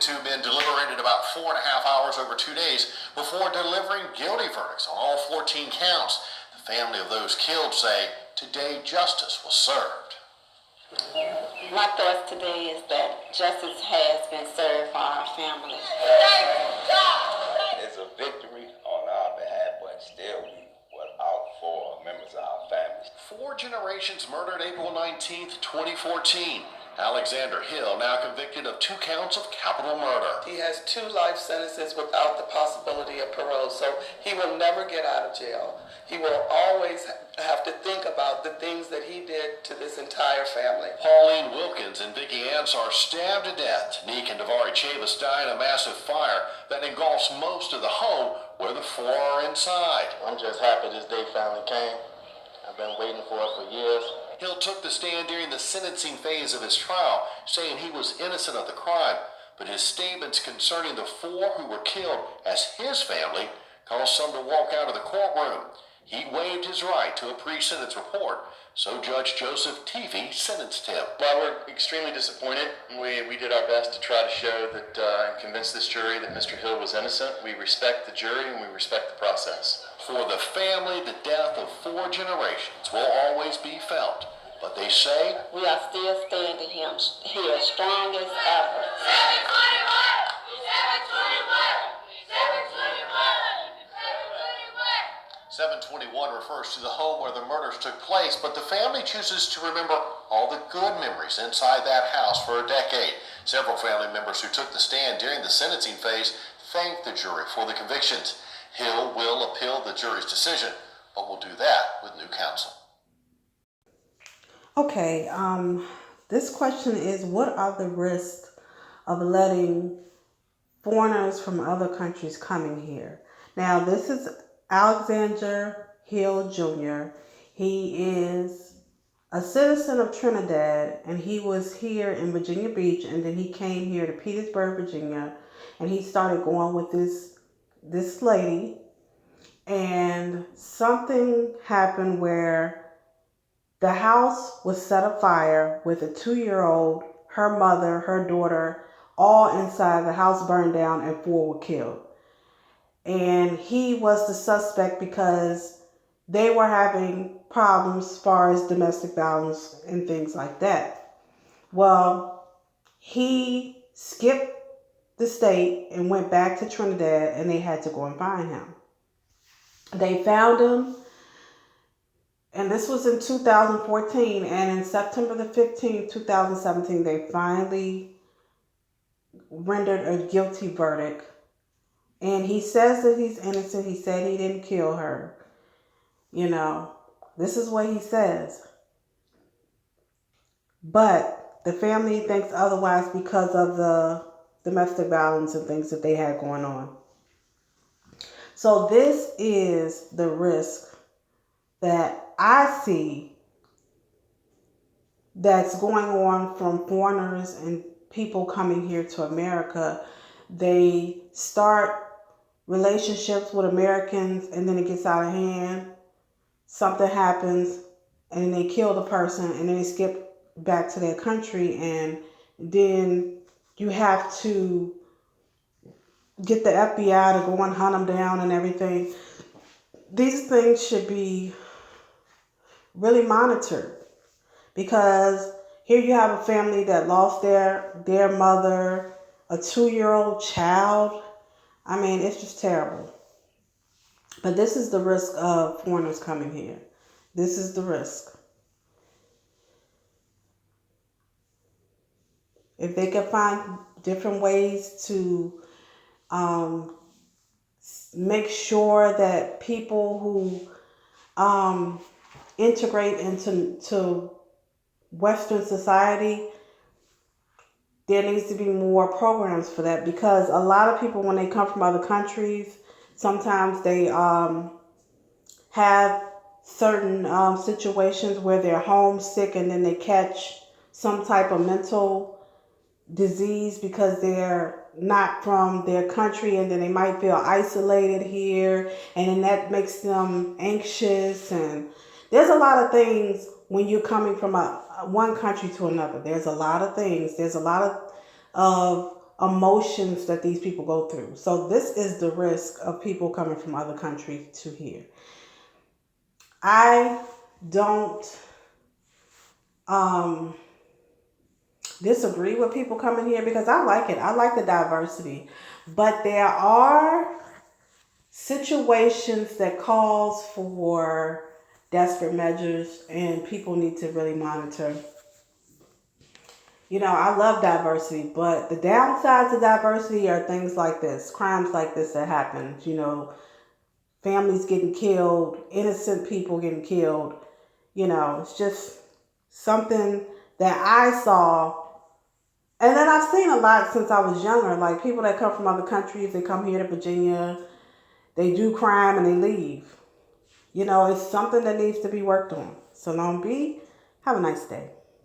two men deliberated about 4.5 hours over 2 days before delivering guilty verdicts on all 14 counts. The family of those killed say today justice was served. My thoughts today is that justice has been served for our family. It's a victory on our behalf, but still we were out for members of our families. 4 generations murdered April 19th, 2014. Alexander Hill now convicted of 2 counts of capital murder. He has 2 life sentences without the possibility of parole, so he will never get out of jail. He will always have to think about the things that he did to this entire family. Pauline Wilkins and Vicky Ansar stabbed to death. Neek and Davari Chavis died in a massive fire that engulfs most of the home where the 4 are inside. I'm just happy this day finally came. I've been waiting for it for years. Hill took the stand during the sentencing phase of his trial, saying he was innocent of the crime, but his statements concerning the 4 who were killed as his family caused some to walk out of the courtroom. He waived his right to a pre-sentence report, so Judge Joseph Teefee sentenced him. While we're extremely disappointed, we did our best to try to show that and convince this jury that Mr. Hill was innocent. We respect the jury and we respect the process. For the family, the death of 4 generations will always be felt, but they say we are still standing here strong as ever. 721 refers to the home where the murders took place, but the family chooses to remember all the good memories inside that house for a decade. Several family members who took the stand during the sentencing phase thanked the jury for the convictions. Hill will appeal the jury's decision, but will do that with new counsel. Okay, this question is, what are the risks of letting foreigners from other countries coming here? Now, this is Alexander Hill Jr. He is a citizen of Trinidad, and he was here in Virginia Beach, and then he came here to Petersburg, Virginia, and he started going with this lady, and something happened where the house was set afire with a 2-year-old, her mother, her daughter, all inside. The house burned down and 4 were killed. And he was the suspect because they were having problems as far as domestic violence and things like that. Well, he skipped the state and went back to Trinidad, and they had to go and find him. They found him, and this was in 2014, and in September the 15th, 2017, they finally rendered a guilty verdict. And he says that he's innocent. He said he didn't kill her. You know, this is what he says. But the family thinks otherwise because of the domestic violence and things that they had going on. So this is the risk that I see that's going on from foreigners and people coming here to America. They start relationships with Americans, and then it gets out of hand. Something happens, and they kill the person, and then they skip back to their country, and then you have to get the FBI to go and hunt them down and everything. These things should be really monitored, because here you have a family that lost their mother, a 2-year-old child. I mean, it's just terrible. But this is the risk of foreigners coming here. This is the risk. If they can find different ways to make sure that people who integrate into Western society, there needs to be more programs for that, because a lot of people, when they come from other countries, sometimes they have certain situations where they're homesick, and then they catch some type of mental disease because they're not from their country, and then they might feel isolated here, and then that makes them anxious. And there's a lot of things when you're coming from one country to another. There's a lot of things. There's a lot of emotions that these people go through. So this is the risk of people coming from other countries to here. I don't disagree with people coming here because I like it. I like the diversity. But there are situations that calls for desperate measures, and people need to really monitor. You know, I love diversity, but the downsides of diversity are things like this, crimes like this that happen. You know, families getting killed, innocent people getting killed. You know, it's just something that I saw. And then I've seen a lot since I was younger, like people that come from other countries, they come here to Virginia, they do crime and they leave. You know, it's something that needs to be worked on. So long be. Have a nice day.